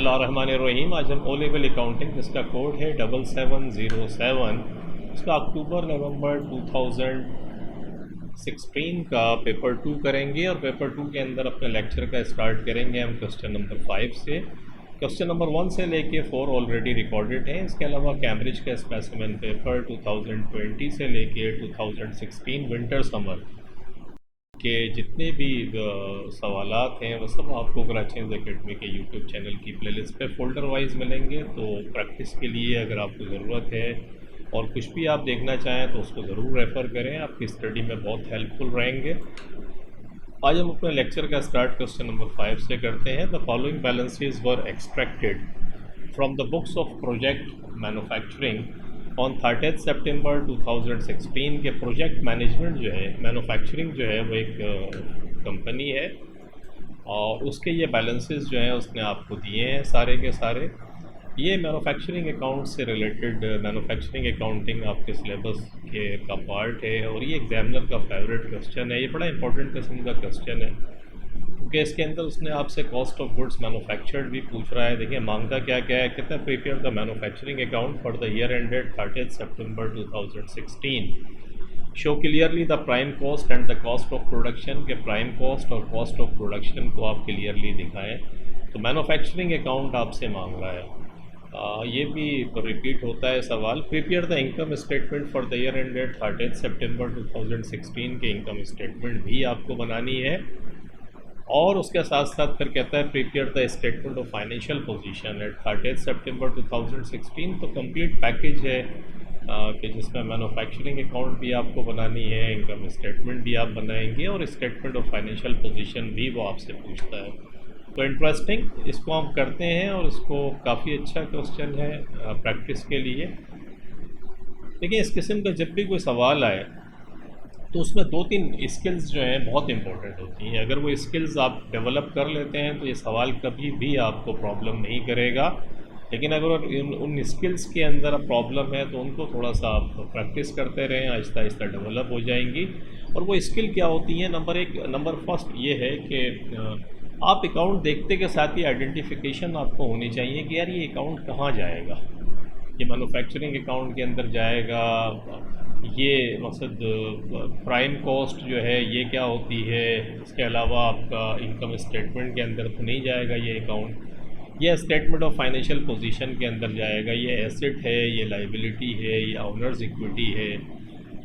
बिस्मिल्लाहिर्रहमानिर्रहीम। आज हम ओ लेवल अकाउंटिंग जिसका कोड है 7707, उसका अक्टूबर नवंबर 2016 का पेपर 2 करेंगे और पेपर 2 के अंदर अपने लेक्चर का स्टार्ट करेंगे हम क्वेश्चन नंबर 5 से। क्वेश्चन नंबर 1 से लेके 4 ऑलरेडी रिकॉर्डेड हैं। इसके अलावा कैम्ब्रिज का स्पेसिमेन पेपर 2020 से लेके 2016 विंटर समर के जितने भी सवालात हैं वो सब आपको कराचीज़ एकेडमी के यूट्यूब चैनल की प्लेलिस्ट पे फ़ोल्डर वाइज मिलेंगे। तो प्रैक्टिस के लिए अगर आपको ज़रूरत है और कुछ भी आप देखना चाहें तो उसको ज़रूर रेफ़र करें, आपकी स्टडी में बहुत हेल्पफुल रहेंगे। आज हम अपने लेक्चर का स्टार्ट क्वेश्चन नंबर 5 से करते हैं। The following balances were extracted from the books of project manufacturing on 30 September 2016 के प्रोजेक्ट मैनेजमेंट जो है, मैन्युफैक्चरिंग जो है वो एक कंपनी है और उसके ये बैलेंसेस जो हैं उसने आपको दिए हैं सारे के सारे। ये मैन्युफैक्चरिंग अकाउंट से रिलेटेड मैन्युफैक्चरिंग अकाउंटिंग आपके सिलेबस के का पार्ट है और ये एग्जामिनर का फेवरेट क्वेश्चन है। ये बड़ा इंपॉर्टेंट किस्म का क्वेश्चन है क्योंकि इसके अंदर उसने आपसे कॉस्ट ऑफ गुड्स मैन्युफैक्चर्ड भी पूछ रहा है। देखिए मांगता क्या क्या है, कहता है prepare the manufacturing account for the year ended 30 September 2016, show clearly the prime cost and the cost of production के प्राइम कॉस्ट और कॉस्ट ऑफ प्रोडक्शन को आप क्लियरली दिखाएं। तो मैन्युफैक्चरिंग अकाउंट आपसे मांग रहा है। ये भी रिपीट होता है सवाल। Prepare the income statement for the year ended 30 September 2016 के इनकम स्टेटमेंट भी आपको बनानी है और उसके साथ साथ फिर कहता है prepare the statement of financial position at 30 September 2016। तो कंप्लीट पैकेज है कि जिसमें मैन्युफैक्चरिंग अकाउंट भी आपको बनानी है, इनकम स्टेटमेंट भी आप बनाएंगे और स्टेटमेंट ऑफ फाइनेंशियल पोजीशन भी वो आपसे पूछता है। तो इंटरेस्टिंग, इसको हम करते हैं और इसको काफ़ी अच्छा क्वेश्चन है प्रैक्टिस के लिए। देखिए इस किस्म का जब भी कोई सवाल आए तो उसमें 2-3 स्किल्स जो हैं बहुत इंपॉर्टेंट होती हैं। अगर वो स्किल्स आप डेवलप कर लेते हैं तो ये सवाल कभी भी आपको प्रॉब्लम नहीं करेगा। लेकिन अगर उन स्किल्स के अंदर प्रॉब्लम है तो उनको थोड़ा सा आप प्रैक्टिस करते रहें, आहिस्ता आहिस्ता डेवलप हो जाएंगी। और वो स्किल क्या होती हैं, नंबर फर्स्ट ये है कि आप अकाउंट देखते के साथ ही आइडेंटिफिकेशन आपको होनी चाहिए कि यार ये अकाउंट कहाँ जाएगा। ये मैन्युफैक्चरिंग अकाउंट के अंदर जाएगा, ये मकसद प्राइम कॉस्ट जो है ये क्या होती है। इसके अलावा आपका इनकम स्टेटमेंट के अंदर तो नहीं जाएगा ये अकाउंट, ये स्टेटमेंट ऑफ फाइनेंशियल पोजीशन के अंदर जाएगा। ये एसेट है, ये लाइबिलिटी है, ये ओनर्स इक्विटी है,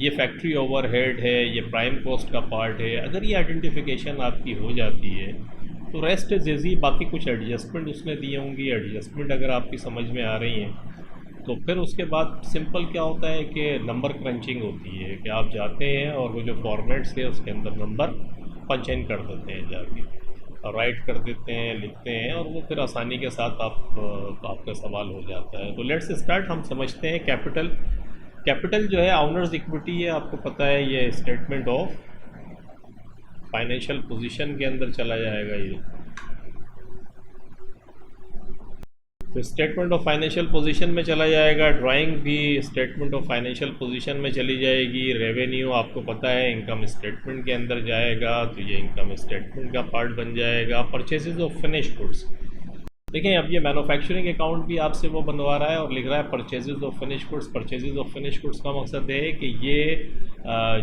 ये फैक्ट्री ओवरहेड है, ये प्राइम कॉस्ट का पार्ट है। अगर ये आइडेंटिफिकेशन आपकी हो जाती है तो रेस्ट इज ईजी। बाकी कुछ एडजस्टमेंट उसने दी होंगी, एडजस्टमेंट अगर आपकी समझ में आ रही हैं तो फिर उसके बाद सिंपल क्या होता है कि नंबर क्रंचिंग होती है कि आप जाते हैं और वो जो फॉर्मेट्स है उसके अंदर नंबर पंच इन कर देते हैं, जाके राइट कर देते हैं, लिखते हैं और वो फिर आसानी के साथ आपका सवाल हो जाता है। तो लेट्स स्टार्ट। हम समझते हैं कैपिटल जो है ओनर्स इक्विटी है, आपको पता है ये स्टेटमेंट ऑफ फाइनेंशियल पोजीशन के अंदर चला जाएगा। ये तो स्टेटमेंट ऑफ फाइनेंशियल पोजीशन में चला जाएगा। ड्राइंग भी स्टेटमेंट ऑफ फाइनेंशियल पोजीशन में चली जाएगी। रेवेन्यू आपको पता है इनकम स्टेटमेंट के अंदर जाएगा, तो ये इनकम स्टेटमेंट का पार्ट बन जाएगा। परचेजेज ऑफ फिनिश्ड गुड्स, देखें अब ये मैन्युफैक्चरिंग अकाउंट भी आपसे वो बनवा रहा है और लिख रहा है purchases of finished goods. Purchases of finished goods का मकसद है कि ये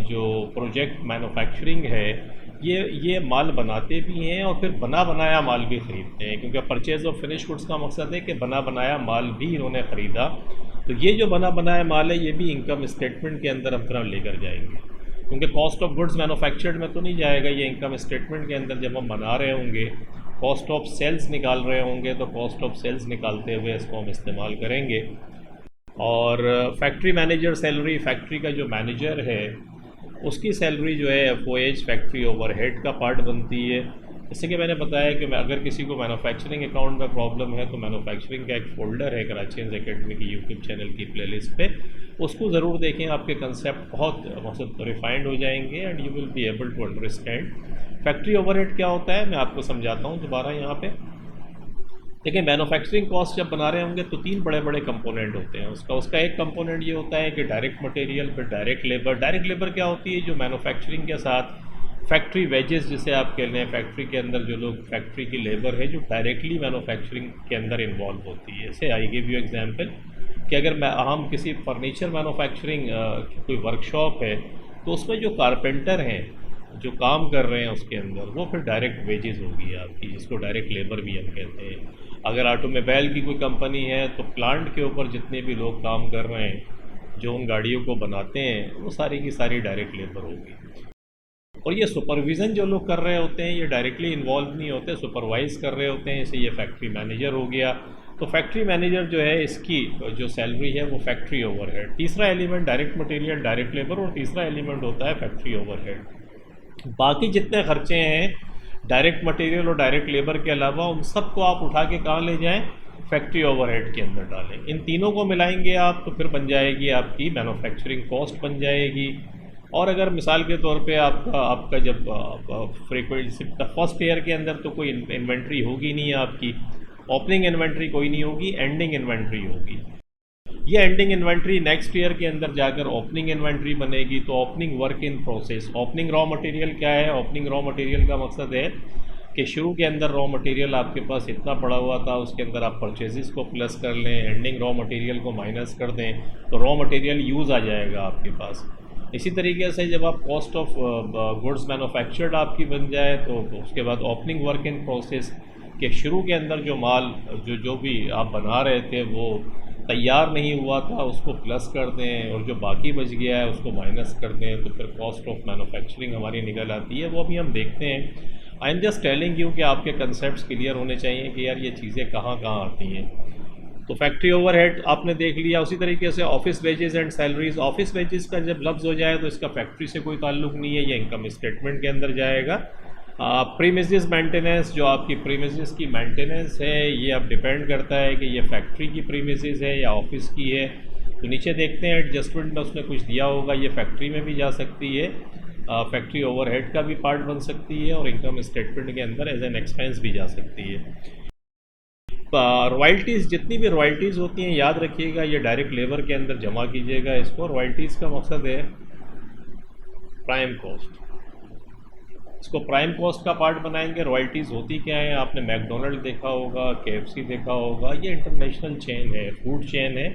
जो प्रोजेक्ट मैन्युफैक्चरिंग है ये माल बनाते भी हैं और फिर बना बनाया माल भी ख़रीदते हैं, क्योंकि परचेज ऑफ फिनिश गुड्स का मकसद है कि बना बनाया माल भी इन्होंने ख़रीदा। तो ये जो बना बनाया माल है ये भी इनकम स्टेटमेंट के अंदर हम तरफ लेकर जाएंगे, क्योंकि कॉस्ट ऑफ गुड्स मैन्युफैक्चर्ड में तो नहीं जाएगा। ये इनकम स्टेटमेंट के अंदर जब हम बना रहे होंगे, कॉस्ट ऑफ सेल्स निकाल रहे होंगे तो कॉस्ट ऑफ सेल्स निकालते हुए इसको हम इस्तेमाल करेंगे। और फैक्ट्री मैनेजर सैलरी, फैक्ट्री का जो मैनेजर है उसकी सैलरी जो है FOH फैक्ट्री ओवरहेड का पार्ट बनती है। जैसे कि मैंने बताया कि अगर किसी को मैन्युफैक्चरिंग अकाउंट में प्रॉब्लम है तो मैन्युफैक्चरिंग का एक फ़ोल्डर है कराचीज़ एकेडमी की यूट्यूब चैनल की प्लेलिस्ट पे, उसको ज़रूर देखें। आपके कंसेप्ट बहुत मतलब रिफाइंड हो जाएंगे and you will be able to understand. Factory overhead क्या होता है मैं आपको समझाता हूँ दोबारा यहाँ पे। देखिए मैन्युफैक्चरिंग कॉस्ट जब बना रहे होंगे तो 3 बड़े बड़े कंपोनेंट होते हैं। उसका एक कंपोनेंट ये होता है कि डायरेक्ट मटेरियल, फिर डायरेक्ट लेबर। डायरेक्ट लेबर क्या होती है, जो मैन्युफैक्चरिंग के साथ फैक्ट्री वेजेस जिसे आप कह रहे हैं, फैक्ट्री के अंदर जो लोग, फैक्ट्री की लेबर है जो डायरेक्टली मैन्युफैक्चरिंग के अंदर इन्वॉल्व होती है। जैसे आई गिव यू एग्जांपल कि अगर हम किसी फर्नीचर मैन्युफैक्चरिंग कोई वर्कशॉप है तो उसमें जो कारपेंटर हैं जो काम कर रहे हैं उसके अंदर, वो फिर डायरेक्ट वेजेस होगी आपकी, जिसको डायरेक्ट लेबर भी हम कहते हैं। अगर ऑटोमोबाइल की कोई कंपनी है तो प्लांट के ऊपर जितने भी लोग काम कर रहे हैं जो उन गाड़ियों को बनाते हैं, वो सारी की सारी डायरेक्ट लेबर होगी। और ये सुपरविज़न जो लोग कर रहे होते हैं ये डायरेक्टली इन्वॉल्व नहीं होते, सुपरवाइज़ कर रहे होते हैं। जैसे ये फैक्ट्री मैनेजर हो गया, तो फैक्ट्री मैनेजर जो है इसकी जो सैलरी है वो फैक्ट्री ओवरहेड। तीसरा element direct material, direct labour, और तीसरा एलिमेंट होता है फैक्ट्री ओवरहेड। बाकी जितने खर्चे हैं डायरेक्ट मटेरियल और डायरेक्ट लेबर के अलावा, उन सबको आप उठा के कहाँ ले जाएं, फैक्ट्री ओवरहेड के अंदर डालें। इन तीनों को मिलाएंगे आप तो फिर बन जाएगी आपकी मैन्युफैक्चरिंग कॉस्ट बन जाएगी। और अगर मिसाल के तौर पे आपका जब फ्रीक्वेंसी फर्स्ट ईयर के अंदर तो कोई इन्वेंट्री होगी नहीं आपकी, ओपनिंग इन्वेंट्री कोई नहीं होगी, एंडिंग इन्वेंट्री होगी। ये एंडिंग इन्वेंट्री नेक्स्ट ईयर के अंदर जाकर ओपनिंग इन्वेंट्री बनेगी। तो opening work in process, opening raw material क्या है? ओपनिंग रॉ मटेरियल का मकसद है कि शुरू के अंदर रॉ मटेरियल आपके पास इतना पड़ा हुआ था, उसके अंदर आप परचेजेस को प्लस कर लें, एंडिंग रॉ मटेरियल को माइनस कर दें तो रॉ मटेरियल यूज़ आ जाएगा आपके पास। इसी तरीके से जब आप कॉस्ट ऑफ गुड्स मैन्युफैक्चर्ड आपकी बन जाए तो उसके बाद ओपनिंग वर्क इन प्रोसेस के शुरू के अंदर जो माल जो भी आप बना रहे थे वो तैयार नहीं हुआ था उसको प्लस कर दें, और जो बाकी बच गया है उसको माइनस कर दें, तो फिर कॉस्ट ऑफ मैन्युफैक्चरिंग हमारी निकल आती है। वो अभी हम देखते हैं। I am just telling you कि आपके कंसेप्ट्स क्लियर होने चाहिए कि यार ये चीज़ें कहाँ कहाँ आती हैं। तो फैक्ट्री ओवरहेड आपने देख लिया। उसी तरीके से office wages and salaries, office wages का जब लफ्ज़ हो जाए तो इसका फैक्ट्री से कोई ताल्लुक नहीं है, ये इनकम स्टेटमेंट के अंदर जाएगा। प्रीमिसेस मेंटेनेंस, जो आपकी प्रीमिसेस की मेंटेनेंस है ये अब डिपेंड करता है कि ये फैक्ट्री की प्रीमिसेस है या ऑफिस की है। तो नीचे देखते हैं एडजस्टमेंट में उसने कुछ दिया होगा, ये फैक्ट्री में भी जा सकती है, फैक्ट्री ओवरहेड का भी पार्ट बन सकती है और इनकम स्टेटमेंट के अंदर एज एन एक्सपेंस भी जा सकती है। रॉयल्टीज़, जितनी भी रॉयल्टीज़ होती हैं याद रखिएगा ये डायरेक्ट लेबर के अंदर जमा कीजिएगा इसको। रॉयल्टीज़ का मकसद है प्राइम कॉस्ट, इसको प्राइम कॉस्ट का पार्ट बनाएंगे। रॉयल्टीज़ होती क्या है? आपने मैकडोनल्ड देखा होगा, KFC देखा होगा, ये इंटरनेशनल चेन है, फूड चेन है।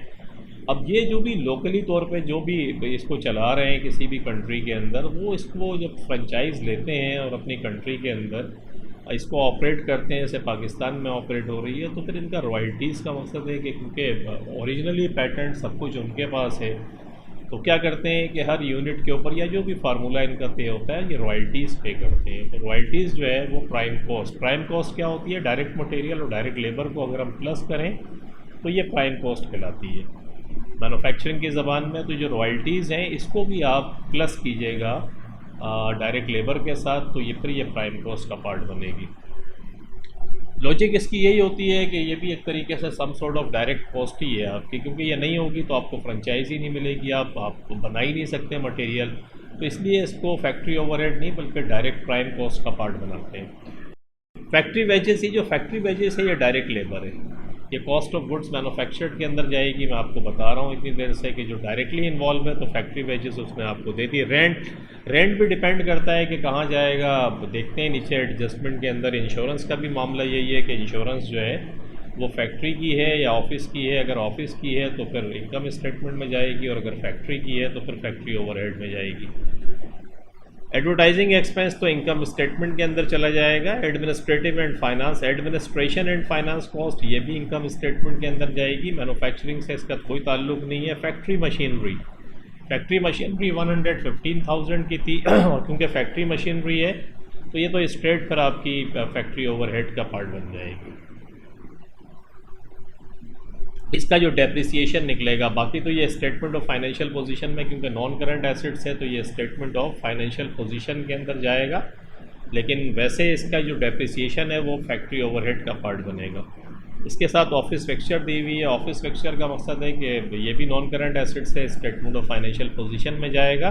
अब ये जो भी लोकली तौर पे जो भी इसको चला रहे हैं किसी भी कंट्री के अंदर, वो इसको जब फ्रेंचाइज लेते हैं और अपनी कंट्री के अंदर इसको ऑपरेट करते हैं, जैसे पाकिस्तान में ऑपरेट हो रही है, तो फिर इनका रॉयल्टीज़ का मकसद है कि क्योंकि ओरिजिनली पैटेंट सब कुछ उनके पास है, तो क्या करते हैं कि हर यूनिट के ऊपर या जो भी फार्मूला इनका तय होता है ये रॉयल्टीज़ पे करते हैं। तो रॉयल्टीज़ जो है वो प्राइम कॉस्ट क्या होती है? डायरेक्ट मटेरियल और डायरेक्ट लेबर को अगर हम प्लस करें तो ये प्राइम कॉस्ट कहलाती है मैन्युफैक्चरिंग की ज़बान में। तो जो रॉयल्टीज़ हैं इसको भी आप प्लस कीजिएगा डायरेक्ट लेबर के साथ, तो ये फिर ये प्राइम कॉस्ट का पार्ट बनेगी। लॉजिक इसकी यही होती है कि ये भी एक तरीके से some sort of direct cost ही है आपकी, क्योंकि ये नहीं होगी तो आपको फ्रेंचाइज ही नहीं मिलेगी, आप बना ही नहीं सकते मटेरियल। तो इसलिए इसको फैक्ट्री ओवरहेड नहीं बल्कि डायरेक्ट प्राइम कॉस्ट का पार्ट बनाते हैं। फैक्ट्री वेजेस, ये जो फैक्ट्री वेजेस है ये डायरेक्ट लेबर है, ये कॉस्ट ऑफ गुड्स मैन्युफैक्चर्ड के अंदर जाएगी। मैं आपको बता रहा हूँ इतनी देर से कि जो डायरेक्टली इन्वॉल्व है तो फैक्ट्री वेजेस उसने आपको दे दी। रेंट भी डिपेंड करता है कि कहाँ जाएगा। आप देखते हैं नीचे एडजस्टमेंट के अंदर इंश्योरेंस का भी मामला यही है कि इंश्योरेंस जो है वो फैक्ट्री की है या ऑफिस की है। अगर ऑफिस की है तो फिर इनकम स्टेटमेंट में जाएगी, और अगर फैक्ट्री की है तो फिर फैक्ट्री ओवरहेड में जाएगी। एडवर्टाइजिंग एक्सपेंस तो इनकम स्टेटमेंट के अंदर चला जाएगा। Administrative and finance, administration and finance cost ये भी इनकम स्टेटमेंट के अंदर जाएगी। मैन्युफैक्चरिंग से इसका कोई ताल्लुक नहीं है। फैक्ट्री मशीनरी 115,000 की थी और क्योंकि फैक्ट्री मशीनरी है तो ये तो स्ट्रेट पर आपकी फैक्ट्री ओवरहेड का पार्ट बन जाएगी। इसका जो डेप्रिसिएशन निकलेगा, बाकी तो ये स्टेटमेंट ऑफ फाइनेंशियल पोजीशन में, क्योंकि नॉन करंट एसेट्स है तो ये स्टेटमेंट ऑफ फाइनेंशियल पोजीशन के अंदर जाएगा, लेकिन वैसे इसका जो डेप्रिसिएशन है वो फैक्ट्री ओवरहेड का पार्ट बनेगा। इसके साथ ऑफिस फिक्सचर दी हुई है। ऑफिस फिक्सचर का मकसद है कि ये भी नॉन करंट एसेट्स है, स्टेटमेंट ऑफ फाइनेंशियल पोजीशन में जाएगा,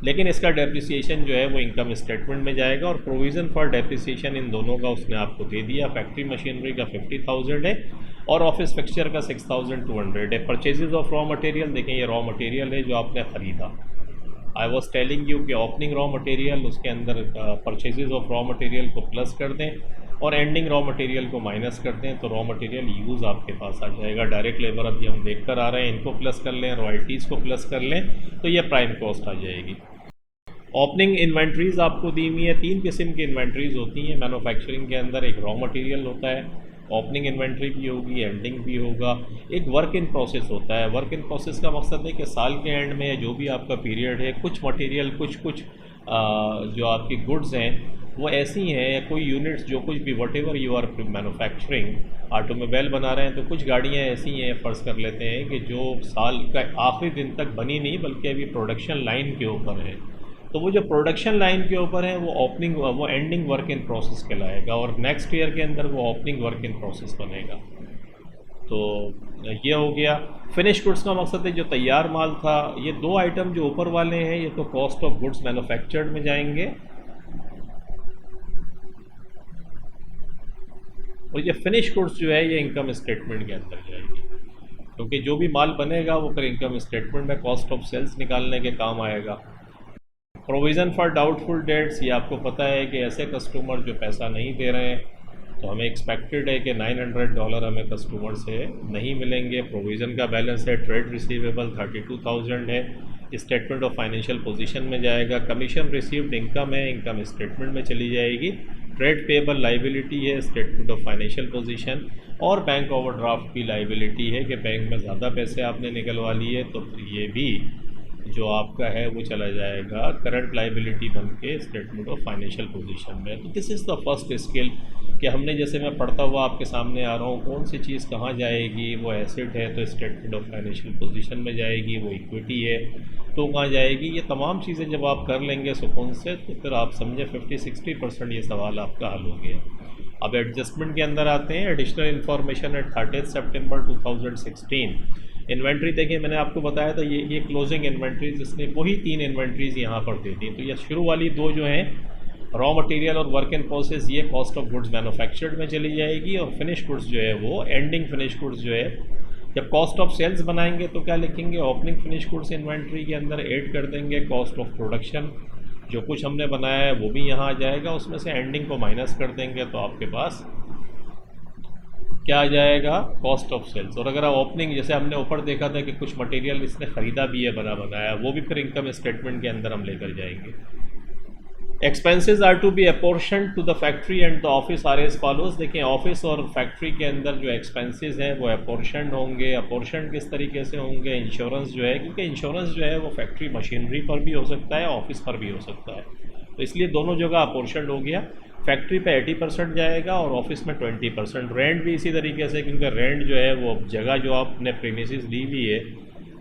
लेकिन इसका डेप्रिसिएशन जो है वो इनकम स्टेटमेंट में जाएगा। और प्रोविज़न फॉर डेप्रिसिएशन इन दोनों का उसने आपको दे दिया। फैक्ट्री मशीनरी का 50,000 है और ऑफिस फिक्सचर का 6,200 है। परचेजेज ऑफ रॉ मटेरियल, देखें ये रॉ मटेरियल है जो आपने ख़रीदा, आई वॉज टेलिंग यू कि ओपनिंग रॉ मटेरियल उसके अंदर परचेजेज ऑफ रॉ मटेरियल को प्लस कर दें और एंडिंग रॉ मटेरियल को माइनस कर दें तो रॉ मटेरियल यूज़ आपके पास आ जाएगा। डायरेक्ट लेबर अभी हम देख कर आ रहे हैं, इनको प्लस कर लें, रॉयल्टीज़ को प्लस कर लें तो ये प्राइम कॉस्ट आ जाएगी। ओपनिंग इन्वेंट्रीज़ आपको दी हुई है, 3 किस्म की इन्वेंट्रीज़ होती हैं मैन्युफैक्चरिंग के अंदर। एक रॉ मटेरियल होता है, ओपनिंग इन्वेंट्री भी होगी, एंडिंग भी होगा। एक वर्क इन प्रोसेस होता है। वर्क इन प्रोसेस का मकसद है कि साल के एंड में जो भी आपका पीरियड है, कुछ मटेरियल कुछ जो आपकी गुड्स हैं वो ऐसी हैं या कोई यूनिट्स जो कुछ भी whatever you are manufacturing, automobile बना रहे हैं तो कुछ गाड़ियाँ ऐसी हैं, फ़र्ज़ कर लेते हैं कि जो साल का आखिरी दिन तक बनी नहीं बल्कि अभी प्रोडक्शन लाइन के ऊपर है, तो वो जो प्रोडक्शन लाइन के ऊपर है वो एंडिंग वर्क इन प्रोसेस कहलाएगा और नेक्स्ट ईयर के अंदर वो ओपनिंग वर्क इन प्रोसेस बनेगा। तो ये हो गया। फिनिश गुड्स का मकसद है जो तैयार माल था। ये 2 आइटम जो ऊपर वाले हैं ये तो कॉस्ट ऑफ गुड्स मैन्युफैक्चर्ड में जाएंगे और ये फिनिश गुड्स जो है ये इनकम स्टेटमेंट के अंदर जाएगी, क्योंकि जो भी माल बनेगा वो फिर इनकम स्टेटमेंट में कॉस्ट ऑफ सेल्स निकालने के काम आएगा। प्रोविज़न फॉर डाउटफुल डेट्स, ये आपको पता है कि ऐसे कस्टमर जो पैसा नहीं दे रहे हैं तो हमें एक्सपेक्टेड है कि $900 हमें कस्टमर से नहीं मिलेंगे। प्रोविज़न का बैलेंस है, ट्रेड रिसीवेबल 32,000 है, स्टेटमेंट ऑफ फाइनेंशियल पोजीशन में जाएगा। कमीशन रिसीव्ड इनकम है, इनकम स्टेटमेंट में चली जाएगी। ट्रेड पेबल लाइबिलिटी है, स्टेटमेंट ऑफ फाइनेंशियल पोजीशन। और बैंक ओवरड्राफ्ट की लाइबिलिटी है कि बैंक में ज़्यादा पैसे आपने निकलवा लिए तो फिर ये भी जो आपका है वो चला जाएगा करंट लाइबिलिटी बन के स्टेटमेंट ऑफ फाइनेंशियल पोजीशन में। तो this is the first skill कि हमने, जैसे मैं पढ़ता हुआ आपके सामने आ रहा हूँ, कौन सी चीज़ कहाँ जाएगी। वो एसेट है तो स्टेटमेंट ऑफ फाइनेंशियल पोजीशन में जाएगी, वो इक्विटी है तो कहाँ जाएगी। ये तमाम चीज़ें जब आप कर लेंगे सुकून से तो फिर आप समझे 50-60% ये सवाल आपका हल हो गया। अब एडजस्टमेंट के अंदर आते हैं। Additional information at 30 September 2016। Inventory देखिए, मैंने आपको बताया था ये क्लोजिंग इन्वेंट्रीज, इसने वही 3 इन्वेंट्रीज यहाँ पर दे दी। तो ये शुरू वाली 2 जो हैं रॉ मटेरियल और वर्क इन प्रोसेस, ये कॉस्ट ऑफ गुड्स मैन्युफैक्चर्ड में चली जाएगी और फिनिश गुड्स जो है वो एंडिंग फिनिश गुड्स जो है, जब कॉस्ट ऑफ सेल्स बनाएंगे तो क्या लिखेंगे, ओपनिंग फिनिश गुड्स इन्वेंट्री के अंदर ऐड कर देंगे कॉस्ट ऑफ प्रोडक्शन, जो कुछ हमने बनाया है वो भी यहाँ आ जाएगा, उसमें से एंडिंग को माइनस कर देंगे तो आपके पास क्या आ जाएगा, कॉस्ट ऑफ सेल्स। और अगर आप ओपनिंग, जैसे हमने ऊपर देखा था कि कुछ मटेरियल इसने ख़रीदा भी है, बनाया, वो भी फिर इनकम स्टेटमेंट के अंदर हम लेकर जाएंगे। Expenses are to be apportion to the factory and the office are as follows. देखिए, ऑफिस और फैक्ट्री के अंदर जो एक्सपेंसेस हैं वो अपोर्शन होंगे। अपोर्शन किस तरीके से होंगे, इंश्योरेंस जो है, क्योंकि इंश्योरेंस जो है वो फैक्ट्री मशीनरी पर भी हो सकता है, ऑफिस पर भी हो सकता है, तो इसलिए दोनों जगह अपोर्शन हो गया। फैक्ट्री पे 80% जाएगा और ऑफिस में 20%। रेंट भी इसी तरीके से, क्योंकि रेंट जो है वो जगह जो आपने प्रीमिसेस ली हुई है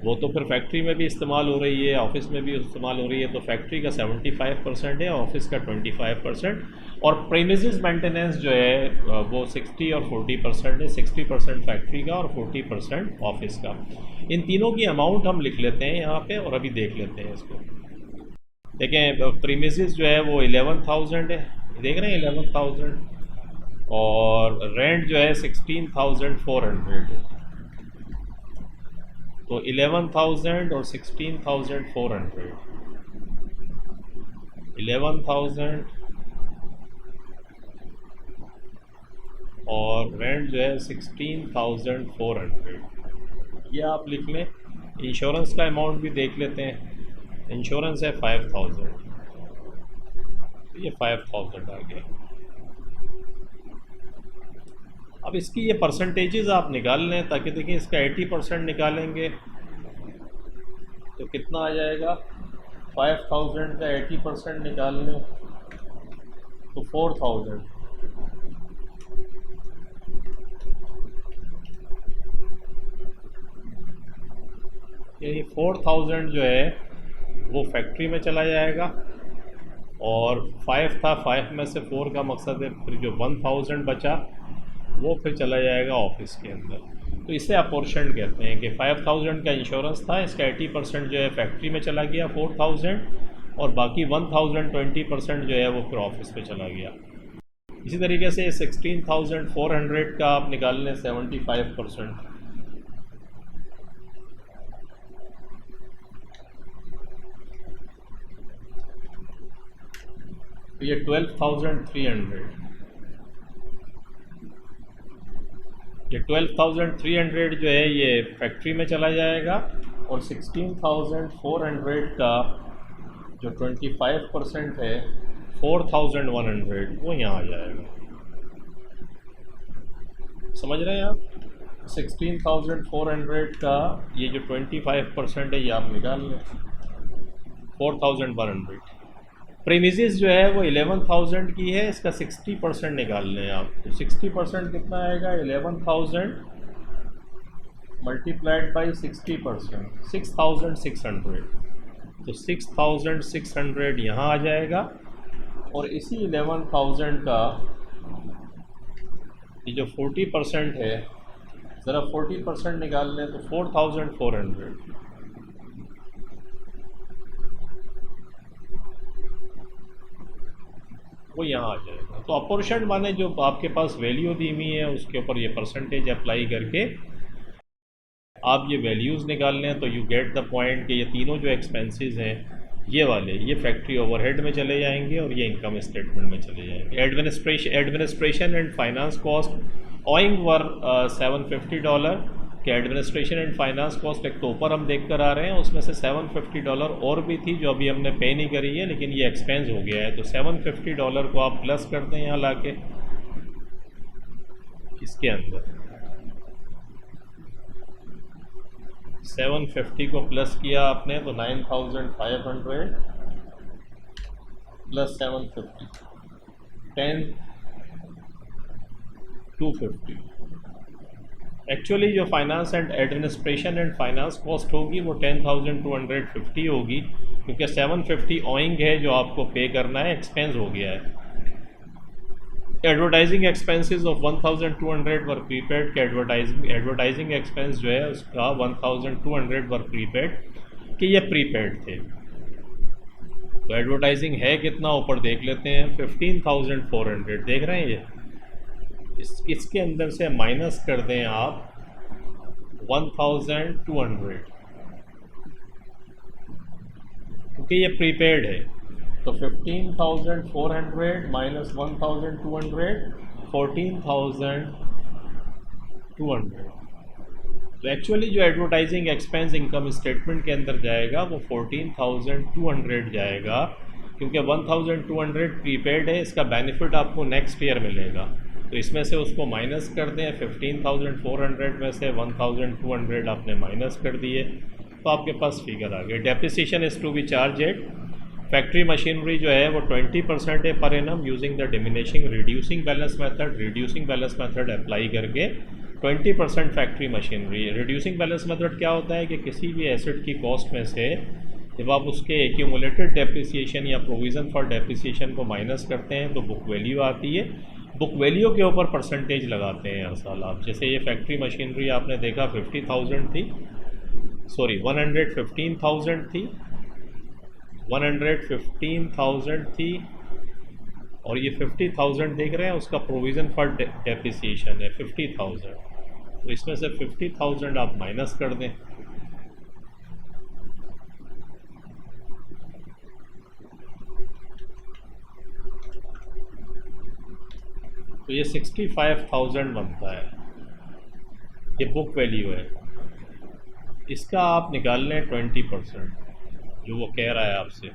वो तो फिर फैक्ट्री में भी इस्तेमाल हो रही है, ऑफिस में भी इस्तेमाल हो रही है, तो फैक्ट्री का 75% है, ऑफिस का 25%। और प्रीमिसेस मेंटेनेंस जो है वो 60 और 40% है, 60% फैक्ट्री का और 40% ऑफिस का। इन तीनों की अमाउंट हम लिख लेते हैं यहाँ पे और अभी देख लेते हैं इसको। देखें, प्रीमिसेस जो है वो 11,000 है, देख रहे हैं 11,000, और रेंट जो है 16,400 है। तो 11,000 और 16,400, 11,000 और रेंट जो है 16,400, ये आप लिख लें। इंश्योरेंस का अमाउंट भी देख लेते हैं। इंश्योरेंस है 5,000, ये 5,000 आ गया। अब इसकी ये परसेंटेजेस आप निकाल लें ताकि देखिए इसका 80% निकालेंगे तो कितना आ जाएगा, 5,000 का 80% निकाल लें तो 4,000। यानी 4,000 जो है वो फैक्ट्री में चला जाएगा और 5 था, 5 में से 4 का मकसद है, फिर जो 1,000 बचा वो फिर चला जाएगा ऑफिस के अंदर। तो इसे अपोर्शन कहते हैं कि 5,000 का इंश्योरेंस था, इसका 80% जो है फैक्ट्री में चला गया 4,000, और बाकी 1,000 20% जो है वो फिर ऑफिस पे चला गया। इसी तरीके से 16,400 का आप निकाल लें 75%, तो ये 12,300, ये 12,300 जो है ये फैक्ट्री में चला जाएगा और 16,400 का जो 25% है 4,100 वो यहाँ आ जाएगा। समझ रहे हैं आप? 16,400 का ये जो 25% है ये आप निकाल लें, 4,100। प्रीमिसेस जो है वो 11,000 की है, इसका 60% निकाल लें आप, तो 60% कितना आएगा? 11,000 मल्टीप्लाइड बाई 60%, 6,600। तो 6,600 यहाँ आ जाएगा और इसी 11,000 का ये जो 40% है, ज़रा 40% निकाल लें तो 4,400। वो यहाँ आ जाएगा। तो अपोर्शन माने जो आपके पास वैल्यू दी हुई है उसके ऊपर ये परसेंटेज अप्लाई करके आप ये वैल्यूज़ निकाल लें तो यू गेट द पॉइंट कि ये तीनों जो एक्सपेंसेस हैं ये वाले ये फैक्ट्री ओवरहेड में चले जाएंगे और ये इनकम स्टेटमेंट में चले जाएंगे। Administration and finance cost owing were $750 कि एडमिनिस्ट्रेशन एंड फाइनेंस कॉस्ट एक तो ऊपर हम देख कर आ रहे हैं, उसमें से $750 और भी थी जो अभी हमने पे नहीं करी है लेकिन ये एक्सपेंस हो गया है। तो $750 को आप प्लस कर दें यहाँ ला के इसके अंदर 750 को प्लस किया आपने तो 9,500 प्लस 750 10,250। एक्चुअली जो finance and administration and finance cost होगी वो 10,250 होगी क्योंकि 750 ऑइंग है जो आपको पे करना है, एक्सपेंस हो गया है। Advertising expenses of 1,200 were prepaid के एडवर्टाइजिंग एक्सपेंस जो है उसका 1,200 वर प्रीपेड कि ये प्रीपेड थे। तो एडवर्टाइजिंग है कितना ऊपर देख लेते हैं 15,400 देख रहे हैं ये इसके अंदर से माइनस कर दें आप 1,200 क्योंकि ये प्रीपेड है। तो 15,400 माइनस 1,200 14,200। तो एक्चुअली जो एडवर्टाइजिंग एक्सपेंस इनकम स्टेटमेंट के अंदर जाएगा वो 14,200 जाएगा क्योंकि 1,200 प्रीपेड है, इसका बेनिफिट आपको नेक्स्ट ईयर मिलेगा। तो इसमें से उसको माइनस कर दें 15,400 में से 1,200 आपने माइनस कर दिए तो आपके पास फिगर आ गया। Depreciation is to be charge at factory machinery जो है वो 20% है per annum using the diminishing reducing balance method apply करके 20% factory machinery. Reducing balance method क्या होता है कि किसी भी एसेट की कॉस्ट में से जब आप उसके एक्यूमुलेटेड डेप्रिसिएशन या प्रोविज़न फॉर डेप्रिसिएशन को माइनस करते हैं तो बुक वैल्यू आती है। बुक वैल्यू के ऊपर परसेंटेज लगाते हैं हर साल आप। जैसे ये फैक्ट्री मशीनरी आपने देखा 115,000 थी और ये 50,000 देख रहे हैं उसका प्रोविज़न फॉर डेप्रिसिएशन है 50,000। तो इसमें से 50,000 आप माइनस कर दें तो ये 65,000 बनता है, ये बुक वैल्यू है। इसका आप निकाल लें 20% जो वो कह रहा है आपसे।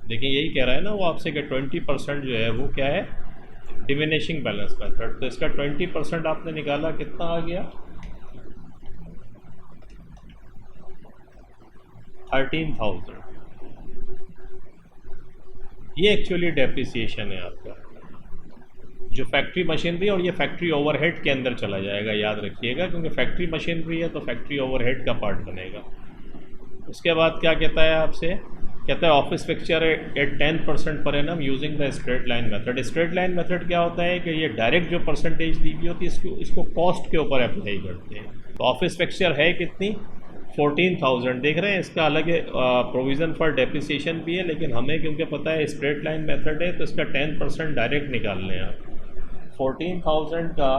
देखिए यही कह रहा है ना वो आपसे कि 20% जो है वो क्या है डिमिनिशिंग बैलेंस मेथड। तो इसका 20% आपने निकाला कितना आ गया 13,000। ये एक्चुअली डेप्रिसिएशन है आपका जो फैक्ट्री मशीनरी और ये फैक्ट्री ओवरहेड के अंदर चला जाएगा, याद रखिएगा क्योंकि फैक्ट्री मशीनरी है तो फैक्ट्री ओवरहेड का पार्ट बनेगा। उसके बाद क्या कहता है आपसे, कहता है office fixture at 10% per annum using the straight line method. Straight line method क्या होता है कि ये डायरेक्ट जो परसेंटेज दी गई होती है इसको कॉस्ट के ऊपर अप्लाई करते हैं। तो ऑफिस फिक्सचर है कितनी 14,000 देख रहे हैं, इसका अलग प्रोविज़न फॉर डेप्रिसिएशन भी है लेकिन हमें क्योंकि पता है स्ट्रेट लाइन मेथड है तो इसका 10% डायरेक्ट निकाल लें आप। 14,000 का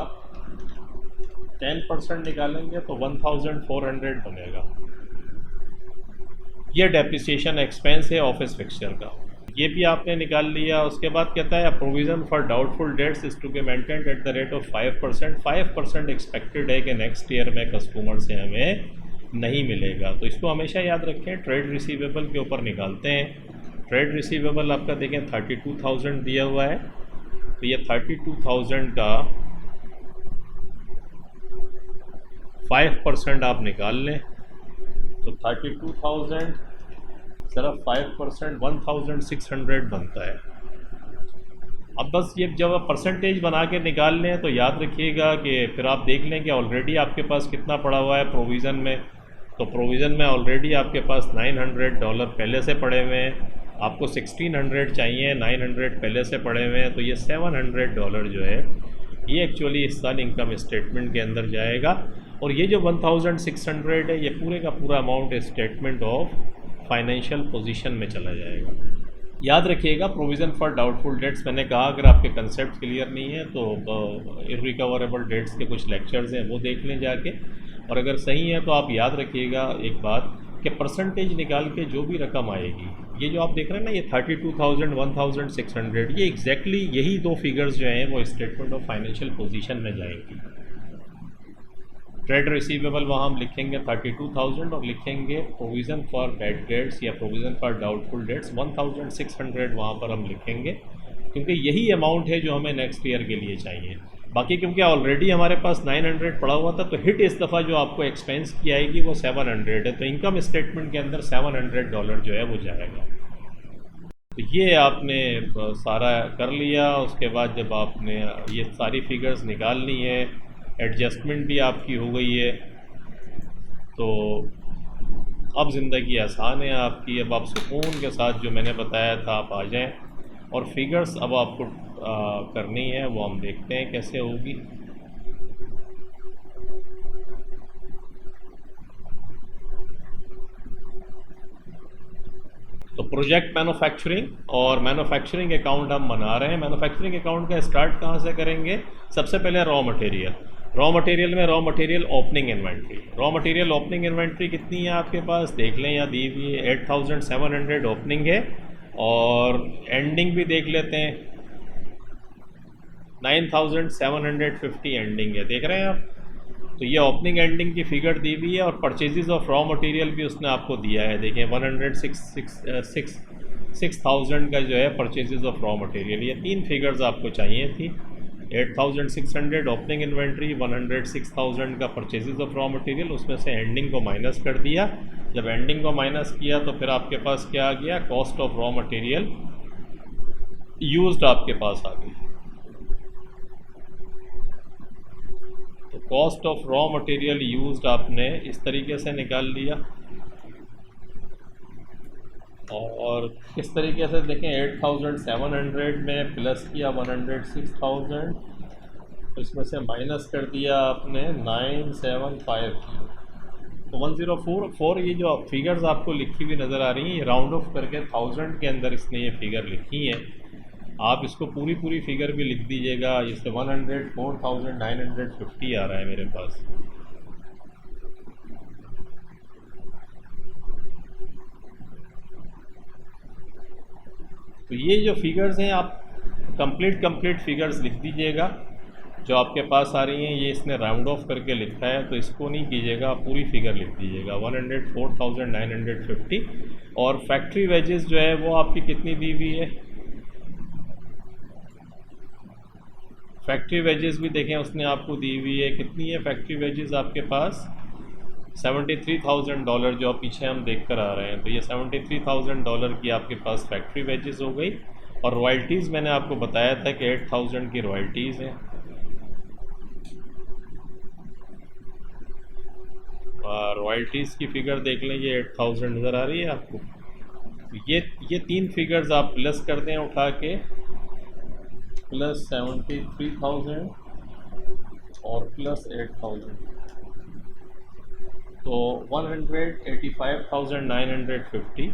10% निकालेंगे तो 1,400 बनेगा। ये डेप्रिसिएशन एक्सपेंस है ऑफिस फिक्सचर का। ये भी आपने निकाल लिया। उसके बाद कहता है provision for doubtful debts is to be maintained at the rate of 5%। 5% expected है कि नेक्स्ट ईयर में कस्टमर से हमें नहीं मिलेगा, तो इसको हमेशा याद रखें। ट्रेड रिसीवेबल के ऊपर निकालते हैं। ट्रेड रिसीवेबल आपका देखें 32,000 दिया हुआ है, तो ये 32,000 का 5% आप निकाल लें, तो 32,000 सिर्फ 5% 1,600 बनता है। अब बस ये जब आप परसेंटेज बना के निकाल लें तो याद रखिएगा कि फिर आप देख लें कि ऑलरेडी आपके पास कितना पड़ा हुआ है प्रोविज़न में। तो प्रोविज़न में ऑलरेडी आपके पास $900 पहले से पड़े हुए हैं, आपको 1600 चाहिए, 900 पहले से पड़े हुए हैं, तो ये $700 जो है ये एक्चुअली इस साल इनकम स्टेटमेंट के अंदर जाएगा। और ये जो 1,600 है ये पूरे का पूरा amount statement of financial position में चला जाएगा। याद रखिएगा प्रोविज़न फॉर डाउटफुल डेट्स, मैंने कहा अगर आपके कंसेप्ट क्लियर नहीं है तो इररिकवरेबल डेट्स के कुछ लेक्चर्स हैं वो देख लें जाके, और अगर सही है तो आप याद रखिएगा एक बात कि परसेंटेज निकाल के जो भी रकम आएगी, ये जो आप देख रहे हैं ना ये 32,000 1,600, ये एग्जैक्टली यही दो फिगर्स जो हैं वो स्टेटमेंट ऑफ फाइनेंशियल पोजीशन में जाएंगी। ट्रेड रिसीवेबल वहाँ हम लिखेंगे 32,000 और लिखेंगे प्रोविज़न फॉर बैड डेट्स या प्रोविज़न फॉर डाउटफुल डेट्स 1,600 वहाँ पर हम लिखेंगे, क्योंकि यही अमाउंट है जो हमें नेक्स्ट ईयर के लिए चाहिए। बाकी क्योंकि ऑलरेडी हमारे पास 900 पड़ा हुआ था, तो हिट इस दफ़ा जो आपको एक्सपेंस की आएगी वो 700 है, तो इनकम स्टेटमेंट के अंदर $700 जो है वो जाएगा। तो ये आपने सारा कर लिया। उसके बाद जब आपने ये सारी फिगर्स निकालनी है, एडजस्टमेंट भी आपकी हो गई है, तो अब ज़िंदगी आसान है आपकी। अब आप सुकून के साथ जो मैंने बताया था आप आ जाएं, और फिगर्स अब आपको करनी है वो हम देखते हैं कैसे होगी। तो प्रोजेक्ट मैन्युफैक्चरिंग और मैन्युफैक्चरिंग अकाउंट हम बना रहे हैं। मैन्युफैक्चरिंग अकाउंट का स्टार्ट कहाँ से करेंगे? सबसे पहले रॉ मटेरियल। रॉ मटेरियल में raw material opening inventory. Raw material opening inventory कितनी है आपके पास देख लें, या दी हुई है 8,700 ओपनिंग है, और एंडिंग भी देख लेते हैं 9,750 एंडिंग है, देख रहे हैं आप। तो ये ओपनिंग एंडिंग की फिगर दी हुई है, और परचेजेस ऑफ रॉ मटेरियल भी उसने आपको दिया है, देखें 106,000 का जो है परचेजेस ऑफ रॉ मटेरियल। ये तीन फिगर्स आपको चाहिए थी, 8,600 ओपनिंग इन्वेंट्री, 106,000 का परचेजेस ऑफ रॉ मटेरियल, उसमें से एंडिंग को माइनस कर दिया। जब एंडिंग को माइनस किया तो फिर आपके पास क्या आ गया? Cost of raw material used आपके पास आ गई। तो cost of raw material used आपने इस तरीके से निकाल लिया, और इस तरीके से देखें 8,700 में प्लस किया 106,000, इसमें से माइनस कर दिया आपने 975, तो 1044। ये जो फिगर्स आपको लिखी हुई नज़र आ रही हैं ये राउंड ऑफ करके 1000 के अंदर इसने ये फिगर लिखी है। आप इसको पूरी फिगर भी लिख दीजिएगा। इससे 104,950 आ रहा है मेरे पास। तो ये जो फिगर्स हैं आप कंप्लीट फिगर्स लिख दीजिएगा जो आपके पास आ रही हैं। ये इसने राउंड ऑफ करके लिखा है, तो इसको नहीं कीजिएगा, पूरी फिगर लिख दीजिएगा 104,950। और फैक्ट्री वेजेस जो है वो आपकी कितनी दी हुई है? फैक्ट्री वेजेस भी देखें उसने आपको दी हुई है, कितनी है फैक्ट्री वेजेस आपके पास? $73,000 जो पीछे हम देख कर आ रहे हैं। तो ये $73,000 की आपके पास फैक्ट्री वेजेस हो गई। और रॉयल्टीज़ मैंने आपको बताया था कि 8,000 की रॉयल्टीज़ हैं। रॉयल्टीज़ की फ़िगर देख लें, ये 8,000 नज़र आ रही है आपको। ये तीन फिगर्स आप प्लस कर दें उठा के, प्लस 73,000 और प्लस 8,000, तो 185,950।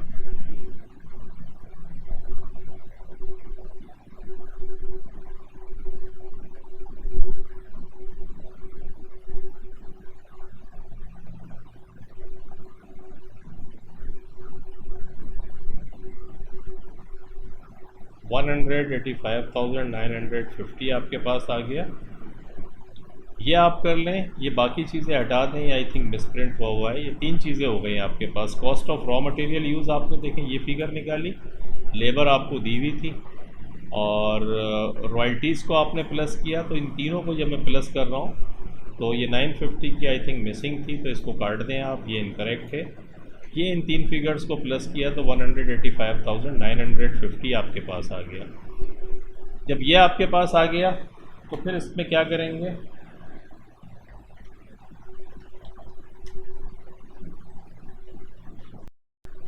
185,950 आपके पास आ गया। ये आप कर लें, ये बाकी चीज़ें हटा दें, आई थिंक मिसप्रिंट हुआ है। ये 3 चीज़ें हो गई आपके पास। Cost of raw material use आपने देखें ये फिगर निकाली, लेबर आपको दी हुई थी, और रॉयल्टीज़ को आपने प्लस किया। तो इन तीनों को जब मैं प्लस कर रहा हूँ तो ये 950 की आई थिंक मिसिंग थी, तो इसको काट दें आप, ये इनकरेक्ट है। ये इन 3 फिगर्स को प्लस किया तो 185,950 आपके पास आ गया। जब ये आपके पास आ गया तो फिर इसमें क्या करेंगे,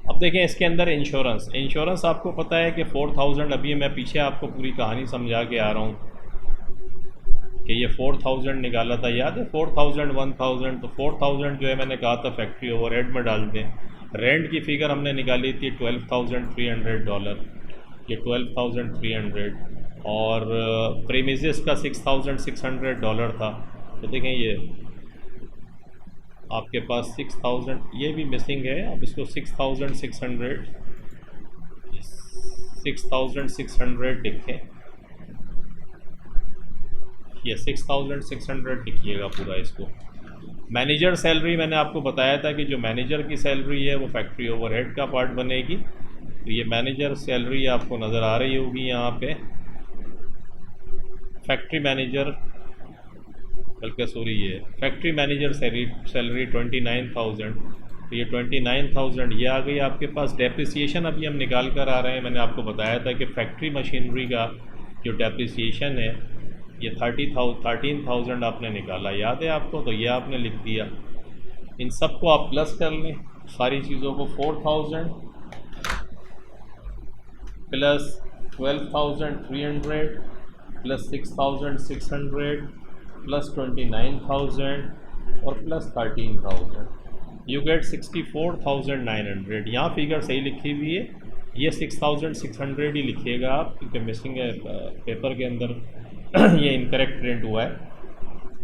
अब देखें इसके अंदर इंश्योरेंस आपको पता है कि 4000, अभी मैं पीछे आपको पूरी कहानी समझा के आ रहा हूँ कि ये 4000 निकाला था, याद है 4000 1000। तो 4000 जो है मैंने कहा था फैक्ट्री ओवरहेड में डाल दें। रेंट की फ़िगर हमने निकाली थी $12,300, ये 12,300, और प्रीमिसेस का $6,600 था। तो देखें ये आपके पास 6000, ये भी मिसिंग है। अब इसको 6,600 लिखें, ये 6,600 लिखिएगा पूरा इसको। मैनेजर सैलरी मैंने आपको बताया था कि जो मैनेजर की सैलरी है वो फैक्ट्री ओवरहेड का पार्ट बनेगी। तो ये मैनेजर सैलरी आपको नज़र आ रही होगी यहाँ पे, फैक्ट्री मैनेजर, बल्कि सॉरी ये फैक्ट्री मैनेजर सैलरी 29,000। तो ये 29,000 ये आ गई आपके पास। डेप्रिसिएशन अभी हम निकाल कर आ रहे हैं। मैंने आपको बताया था कि फैक्ट्री मशीनरी का जो डेप्रिसिएशन है ये 13,000 आपने निकाला, याद है आपको, तो ये आपने लिख दिया। इन सब को आप प्लस कर लें सारी चीज़ों को, 4000 प्लस 12,300 प्लस 6,600 प्लस 29,000 और प्लस 13,000, यू गेट 64,900। यहाँ फिगर सही लिखी हुई है, ये 6,600 ही लिखिएगा आप, क्योंकि मिसिंग है पेपर के अंदर, ये इनकरेक्ट प्रिंट हुआ है।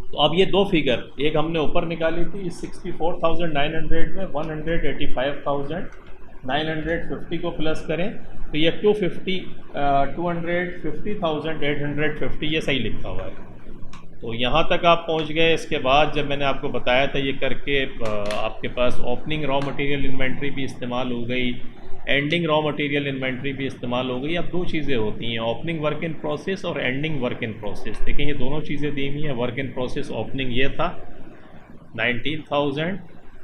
तो अब ये दो फिगर, एक हमने ऊपर निकाली थी 64,900 में 185,950 को प्लस करें तो ये 250,850 ये सही लिखा हुआ है। तो यहाँ तक आप पहुँच गए। इसके बाद जब मैंने आपको बताया था ये करके, आपके पास ओपनिंग रॉ मटेरियल इन्वेंट्री भी इस्तेमाल हो गई, एंडिंग रॉ मटेरियल इन्वेंट्री भी इस्तेमाल हो गई। अब दो चीज़ें होती हैं, ओपनिंग वर्क इन प्रोसेस और एंडिंग वर्क इन प्रोसेस। देखिए ये दोनों चीज़ें दी हुई हैं। वर्क इन प्रोसेस ओपनिंग ये था 19,000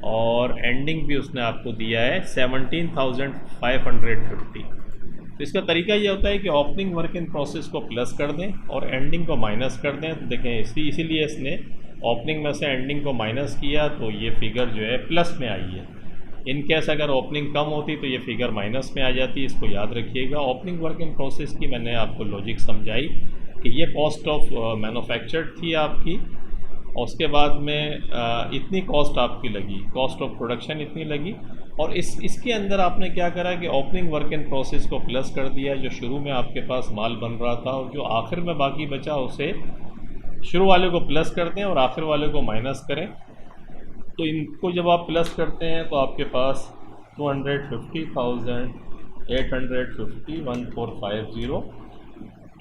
और एंडिंग भी उसने आपको दिया है 17,550। तो इसका तरीका ये होता है कि ओपनिंग वर्क इन प्रोसेस को प्लस कर दें और एंडिंग को माइनस कर दें। तो देखें इसीलिए इसने ओपनिंग में से एंडिंग को माइनस किया तो ये फिगर जो है प्लस में आई है। इन केस अगर ओपनिंग कम होती तो ये फिगर माइनस में आ जाती, इसको याद रखिएगा। ओपनिंग वर्क इन प्रोसेस की मैंने आपको लॉजिक समझाई कि ये कॉस्ट ऑफ मैन्युफैक्चर्ड थी आपकी, और उसके बाद में इतनी कॉस्ट आपकी लगी, कॉस्ट ऑफ प्रोडक्शन इतनी लगी, और इसके अंदर आपने क्या करा कि ओपनिंग वर्क इन प्रोसेस को प्लस कर दिया, जो शुरू में आपके पास माल बन रहा था, और जो आखिर में बाकी बचा उसे शुरू वाले को प्लस कर दें और आखिर वाले को माइनस करें। तो इनको जब आप प्लस करते हैं तो आपके पास 250,850 1450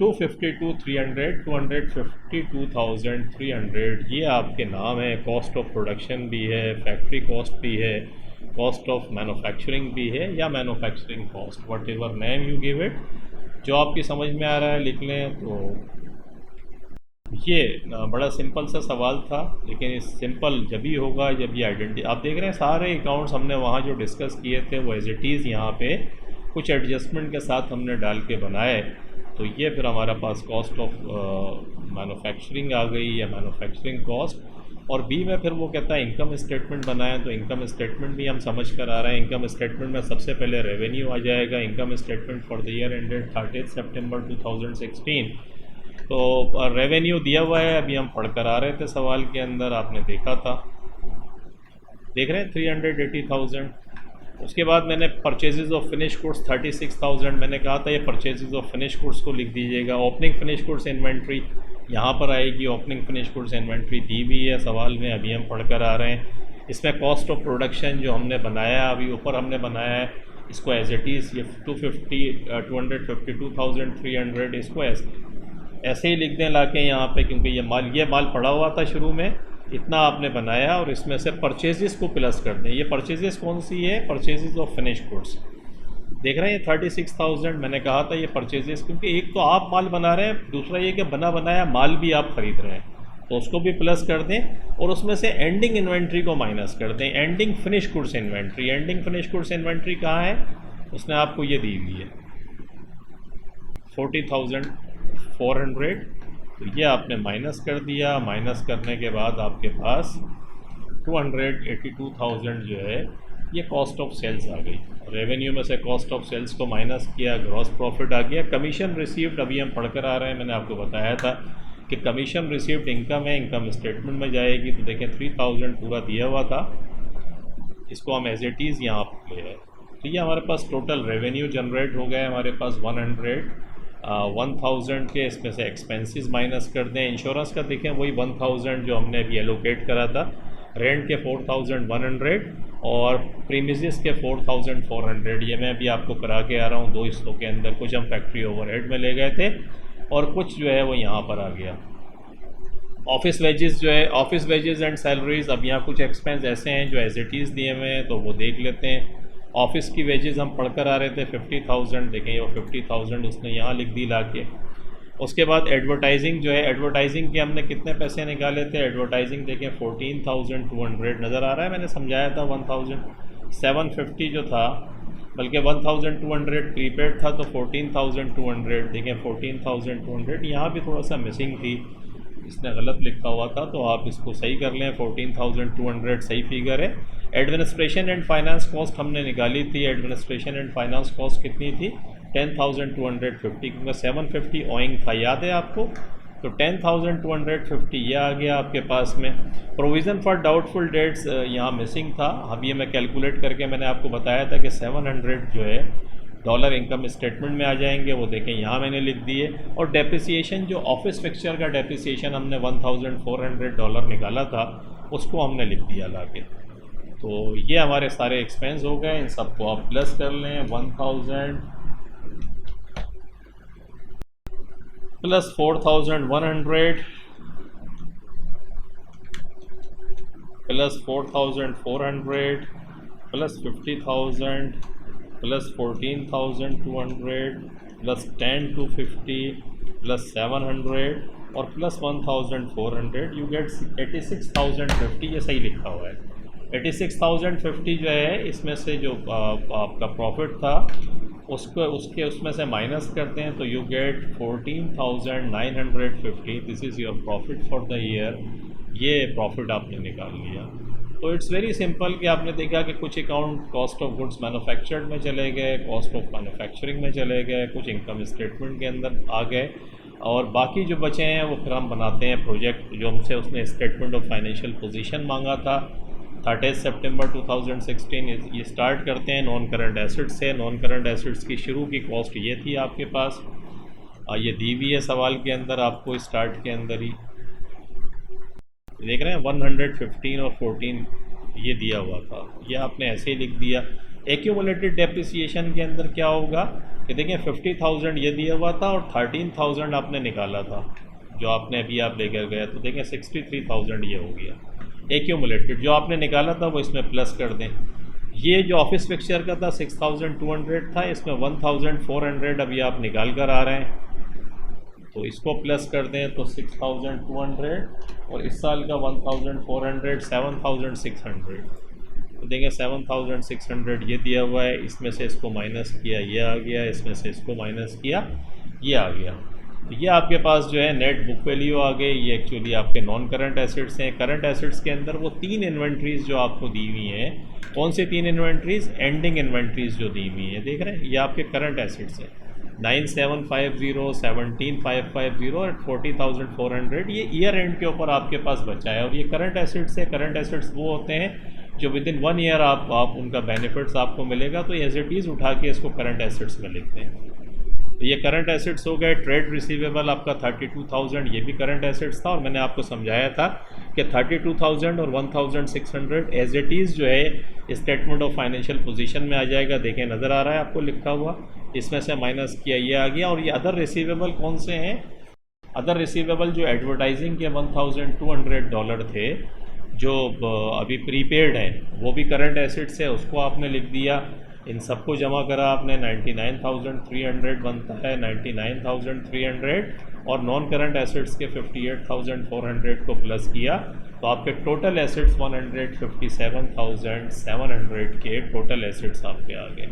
252,300 252,300 ये आपके नाम है। कॉस्ट ऑफ प्रोडक्शन भी है, फैक्ट्री कॉस्ट भी है, कॉस्ट ऑफ मैन्युफैक्चरिंग भी है, या manufacturing cost, what ever name you give it. जो आपकी समझ में आ रहा है लिख लें। तो ये बड़ा सिंपल सा सवाल था, लेकिन इस सिंपल जब ही होगा जब ये आइडेंटिटी, आप देख रहे हैं सारे अकाउंट्स हमने वहाँ जो डिस्कस किए थे वो एज इट इज़ यहाँ पे कुछ एडजस्टमेंट के साथ हमने डाल के बनाए। तो ये फिर हमारा पास कॉस्ट ऑफ मैन्युफैक्चरिंग आ गई, या मैन्युफैक्चरिंग कॉस्ट। और बी में फिर वो कहता है इनकम स्टेटमेंट बनाएं, तो इनकम स्टेटमेंट भी हम समझ कर आ रहे हैं। इनकम स्टेटमेंट में सबसे पहले रेवेन्यू आ जाएगा, income statement for the year ended 30 September 2016। तो रेवेन्यू दिया हुआ है, अभी हम पढ़ कर आ रहे थे सवाल के अंदर, आपने देखा था, देख रहे हैं 380,000। उसके बाद मैंने परचेजेज ऑफ फिनिश गुड्स 36,000 मैंने कहा था, ये परचेजेज ऑफ फिनिश गुड्स को लिख दीजिएगा। ओपनिंग फिनिश गुड्स इन्वेंट्री यहाँ पर आएगी, ओपनिंग फिनिश गुड्स इन्वेंट्री दी हुई है सवाल में, अभी हम पढ़ कर आ रहे हैं। इसमें कॉस्ट ऑफ प्रोडक्शन जो हमने बनाया, अभी ऊपर हमने बनाया है इसको एज इट इज़ ये 252,300 इसको ऐसे ही लिख दें लाके यहाँ पे, क्योंकि ये माल पड़ा हुआ था शुरू में, इतना आपने बनाया और इसमें से परचेजेस को प्लस कर दें। ये परचेजेस कौन सी है? Purchases of finish goods. देख रहे हैं 36,000 मैंने कहा था ये परचेजेस, क्योंकि एक तो आप माल बना रहे हैं, दूसरा ये कि बना बनाया माल भी आप खरीद रहे हैं, तो उसको भी प्लस कर दें और उसमें से एंडिंग इन्वेंट्री को माइनस कर दें। Ending finish goods inventory, ending finish goods inventory कहाँ है? उसने आपको ये दी हुई है 40,400, तो ये आपने माइनस कर दिया। माइनस करने के बाद आपके पास 282,000 जो है ये कॉस्ट ऑफ सेल्स आ गई। रेवेन्यू में से कॉस्ट ऑफ सेल्स को माइनस किया, ग्रॉस प्रॉफिट आ गया। कमीशन रिसीव्ड अभी हम पढ़कर आ रहे हैं, मैंने आपको बताया था कि कमीशन रिसीव्ड इनकम है, इनकम स्टेटमेंट में जाएगी। तो देखें 3,000 पूरा दिया हुआ था, इसको हम एज इट इज़ यहाँ पर ले आए। तो ये हमारे पास टोटल रेवेन्यू जनरेट हो गया है हमारे पास 1,000 के, इसमें से एक्सपेंसेस माइनस कर दें। इंश्योरेंस का देखें वही 1,000 जो हमने अभी एलोकेट करा था, रेंट के 4,100 और प्रीमिसेस के 4,400। ये मैं अभी आपको करा के आ रहा हूँ दो हिस्सों के अंदर। कुछ हम फैक्ट्री ओवरहेड में ले गए थे और कुछ जो है वो यहाँ पर आ गया। ऑफिस वेजेस जो है, ऑफिस वेजेस एंड सैलरीज, अब यहाँ कुछ एक्सपेंस ऐसे हैं जो एज इट इज़ दिए हुए हैं, तो वो देख लेते हैं। ऑफिस की वेजेस हम पढ़कर आ रहे थे 50,000, देखें वो 50,000 उसने यहाँ लिख दी ला के। उसके बाद एडवर्टाइजिंग जो है, एडवर्टाइजिंग के हमने कितने पैसे निकाले थे? एडवर्टाइजिंग देखें 14,200 नज़र आ रहा है, मैंने समझाया था 1,750 जो था, बल्कि 1,200 प्रीपेड था, तो 14,200 देखें 14,200 यहाँ भी थोड़ा सा मिसिंग थी, इसने गलत लिखा हुआ था, तो आप इसको सही कर लें। 14,200 सही फिगर है। एडमिनिस्ट्रेशन एंड फाइनेंस कॉस्ट हमने निकाली थी, एडमिनिस्ट्रेशन एंड फाइनेंस कॉस्ट कितनी थी? 10,250, क्योंकि 750 ओइंग था, याद है आपको? तो 10,250 ये आ गया आपके पास में। प्रोविज़न फॉर डाउटफुल डेट्स यहाँ मिसिंग था, अभी मैं कैलकुलेट करके मैंने आपको बताया था कि 700 जो है डॉलर इनकम स्टेटमेंट में आ जाएंगे, वो देखें यहाँ मैंने लिख दिए। और डेप्रिसिएशन जो ऑफिस फिक्सचर का डेप्रिसिएशन हमने $1,400 निकाला था, उसको हमने लिख दिया लाके। तो ये हमारे सारे एक्सपेंस हो गए, इन सबको आप प्लस कर लें। 1,000 plus 4,100 plus 4,400 plus 50,000 plus 14,200 plus 10,250 plus 700 और प्लस 1,400, यू गेट 86,050। ये सही लिखा हुआ है। 86,050 जो है, इसमें से जो आपका प्रॉफिट था उसमें से माइनस करते हैं, तो you get 14,950। This is your profit for the year. ये प्रॉफिट आपने निकाल लिया। तो इट्स वेरी सिंपल कि आपने देखा कि कुछ account cost of goods manufactured में चले गए, कॉस्ट ऑफ मैन्युफैक्चरिंग में चले गए, कुछ इनकम स्टेटमेंट के अंदर आ गए, और बाकी जो बचे हैं वो फिर हम बनाते हैं प्रोजेक्ट जो हमसे उसने स्टेटमेंट ऑफ फाइनेंशियल पोजीशन मांगा था 30 सितंबर 2016। ये स्टार्ट करते हैं नॉन करंट एसेट्स से। नॉन करंट एसेट्स की शुरू की कॉस्ट ये थी आपके पास, ये दी हुई है सवाल के अंदर आपको, स्टार्ट के अंदर ही देख रहे हैं 115 और 14 ये दिया हुआ था, ये आपने ऐसे ही लिख दिया। एक्यूमुलेटेड डेप्रिसिएशन के अंदर क्या होगा कि देखें 50,000 ये दिया हुआ था और 13,000 आपने निकाला था जो आपने अभी आप लेकर गए, तो देखें 63,000 ये हो गया एक्यूमुलेटेड। जो आपने निकाला था वो इसमें प्लस कर दें। ये जो ऑफिस फिक्सचर का था 6,200 था, इसमें 1,400 अभी आप निकाल कर आ रहे हैं, तो इसको प्लस कर दें तो 6,200 और इस साल का 1,400 7,600, तो देखें 7,600 ये दिया हुआ है, इसमें से इसको माइनस किया ये आ गया, इसमें से इसको माइनस किया ये आ गया। तो ये आपके पास जो है नेट बुक वैल्यू आ गई। ये एक्चुअली आपके नॉन करंट एसेट्स हैं। करंट एसेट्स के अंदर वो 3 इन्वेंट्रीज़ जो आपको दी हुई हैं, कौन से 3 इन्वेंट्रीज़? एंडिंग इन्वेंट्रीज़ जो दी हुई हैं, देख रहे हैं, ये आपके करंट एसेट्स हैं 9750, 17550 और 40,400। ये ईयर एंड के ऊपर आपके पास बचा है और ये करंट एसेट्स है। करंट एसेट्स वो होते हैं जो विद इन 1 ईयर आप उनका बेनिफिट्स आपको मिलेगा, तो एज इट इज़ उठा के इसको करंट एसेट्स में लिखते हैं। तो ये करंट एसेट्स हो गए। ट्रेड रिसीवेबल आपका 32,000, ये भी करंट एसेट्स था और मैंने आपको समझाया था कि 32,000 और 1,600 एज इट इज़ जो है स्टेटमेंट ऑफ फाइनेंशियल पोजीशन में आ जाएगा। देखें, नज़र आ रहा है आपको लिखा हुआ, इसमें से माइनस किया ये आ गया। और ये अदर रिसीवेबल कौन से हैं? अदर रिसीवेबल जो एडवर्टाइजिंग के $1,200 थे जो अभी प्रीपेड हैं, वो भी करंट एसेट्स है, उसको आपने लिख दिया। इन सबको जमा करा आपने, 99,300 बनता है, 99,300 और नॉन करंट एसेट्स के 58,400 को प्लस किया तो आपके टोटल एसेट्स 157,700 के टोटल एसेट्स आपके आ गए।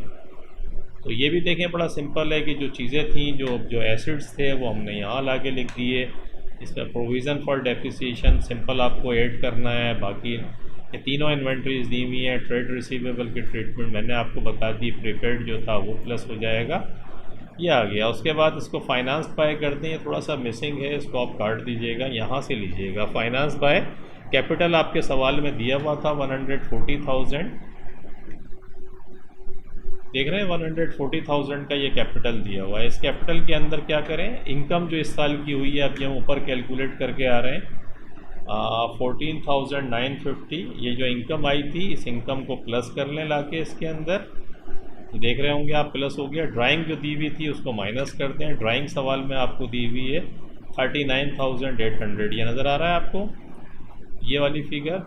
तो ये भी देखें, बड़ा सिंपल है कि जो चीज़ें थी, जो एसेट्स थे, वो हमने यहाँ ला के लिख दिए। इसमें प्रोविज़न फॉर डेप्रिसिएशन सिंपल आपको ऐड करना है। बाकी ये तीनों इन्वेंट्रीज दी हुई हैं। ट्रेड रिसीवेबल की ट्रीटमेंट मैंने आपको बता दी, प्रीपेड जो था वो प्लस हो जाएगा, ये आ गया। उसके बाद इसको फाइनेंस बाय करते हैं, थोड़ा सा मिसिंग है, इसको आप काट दीजिएगा, यहाँ से लीजिएगा। फाइनेंस बाय कैपिटल आपके सवाल में दिया हुआ था 140,000, देख रहे हैं 140,000 का ये कैपिटल दिया हुआ है। इस कैपिटल के अंदर क्या करें, इनकम जो इस साल की हुई है, अब ये हम ऊपर कैलकुलेट करके आ रहे हैं, 14,950 ये जो इनकम आई थी, इस इनकम को प्लस कर लें लाके इसके अंदर, तो देख रहे होंगे आप प्लस हो गया। ड्राइंग जो दी हुई थी उसको माइनस करते हैं। ड्राइंग सवाल में आपको दी हुई है 39,800, ये नज़र आ रहा है आपको, ये वाली फिगर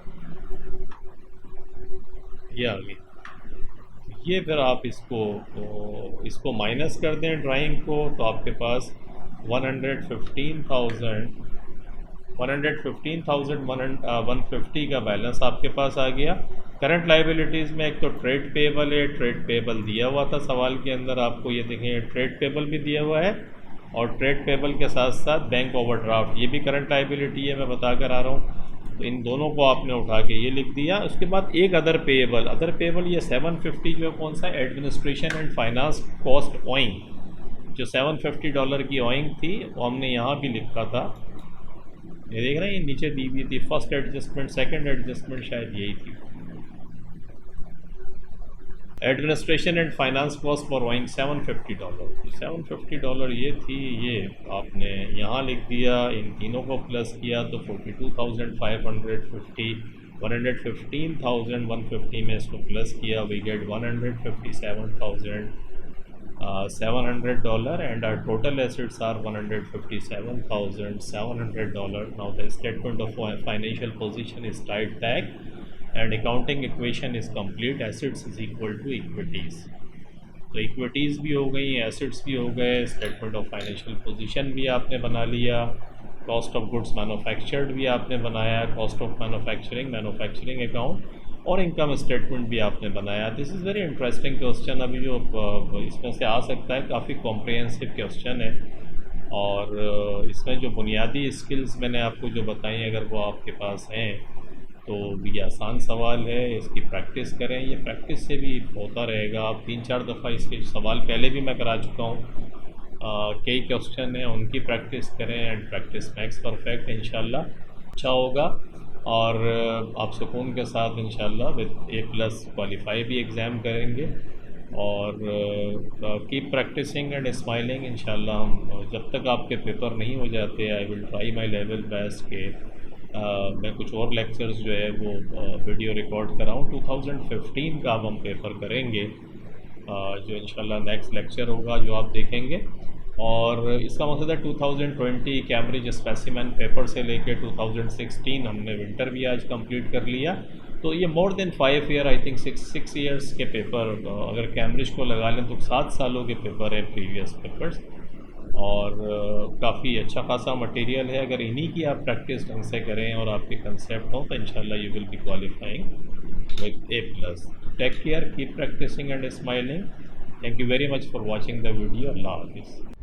ये आ गई। ये फिर आप इसको माइनस कर दें ड्राइंग को, तो आपके पास 115,150 का बैलेंस आपके पास आ गया। करंट लाइबिलिटीज़ में एक तो ट्रेड पेबल है, ट्रेड पेबल दिया हुआ था सवाल के अंदर आपको, ये देखें ट्रेड पेबल भी दिया हुआ है और ट्रेड पेबल के साथ साथ बैंक ओवरड्राफ्ट ये भी करंट लाइबिलिटी है, मैं बता कर आ रहा हूँ। तो इन दोनों को आपने उठा के ये लिख दिया। उसके बाद एक अदर पेबल ये 750 जो कौन सा, एडमिनिस्ट्रेशन एंड फाइनेंस कॉस्ट ऑइंग, जो $750 की ऑइंग थी वो हमने यहाँ भी लिखा था, ये देख रहे हैं, ये नीचे दी हुई थी। फर्स्ट एडजस्टमेंट, सेकंड एडजस्टमेंट शायद यही थी। Administration and finance cost for ऑइंग $750, $750 ये थी, ये आपने यहाँ लिख दिया। इन तीनों को प्लस किया तो 42,550, 115,150 में इसको प्लस किया, we get $157,700 and our total assets are $157,700. Now the statement of financial position is tied back and accounting equation is complete. Assets is equal to equities. तो इक्विटीज़ भी हो गई, एसेट्स भी हो गए, स्टेटमेंट ऑफ फाइनेंशियल पोजीशन भी आपने बना लिया, कॉस्ट ऑफ गुड्स मैन्युफैक्चर्ड भी आपने बनाया, कॉस्ट ऑफ मैन्युफैक्चरिंग अकाउंट और इनकम स्टेटमेंट भी आपने बनाया। This is very interesting question, अभी जो इसमें से आ सकता है, काफ़ी कॉम्प्रिहेंसिव क्वेश्चन है और इसमें जो बुनियादी स्किल्स मैंने आपको जो बताई, अगर वो आपके पास हैं तो ये आसान सवाल है, इसकी प्रैक्टिस करें। ये प्रैक्टिस से भी होता रहेगा, आप 3-4 दफ़ा इसके सवाल पहले भी मैं करा चुका हूँ, कई क्वेश्चन हैं उनकी प्रैक्टिस करें एंड प्रैक्टिस मैक्स परफेक्ट, इंशाल्लाह अच्छा होगा और आप सुकून के साथ इंशाल्लाह विद A+ क्वालिफाई भी एग्ज़ाम करेंगे। और कीप प्रैक्टिसिंग एंड स्माइलिंग, इंशाल्लाह हम जब तक आपके पेपर नहीं हो जाते, I will try my level best के मैं कुछ और लेक्चर्स जो है वो वीडियो रिकॉर्ड कराऊँ। 2015 का अब हम पेपर करेंगे, जो इंशाल्लाह नेक्स्ट लेक्चर होगा जो आप देखेंगे। और इसका मतलब है 2020 कैम्ब्रिज स्पेसिमेन पेपर से लेके 2016 हमने विंटर भी आज कंप्लीट कर लिया। तो ये more than 5 year, I think 6 years के पेपर, अगर कैम्ब्रिज को लगा लें तो 7 सालों के पेपर हैं प्रीवियस पेपर्स, और काफ़ी अच्छा खासा मटेरियल है। अगर इन्हीं की आप प्रैक्टिस ढंग से करें और आपके कंसेप्ट हो तो इंशाल्लाह you will be qualifying with A+। Take care, keep practising and smiling. Thank you very much for watching the video. अल्लाह हाफिज़।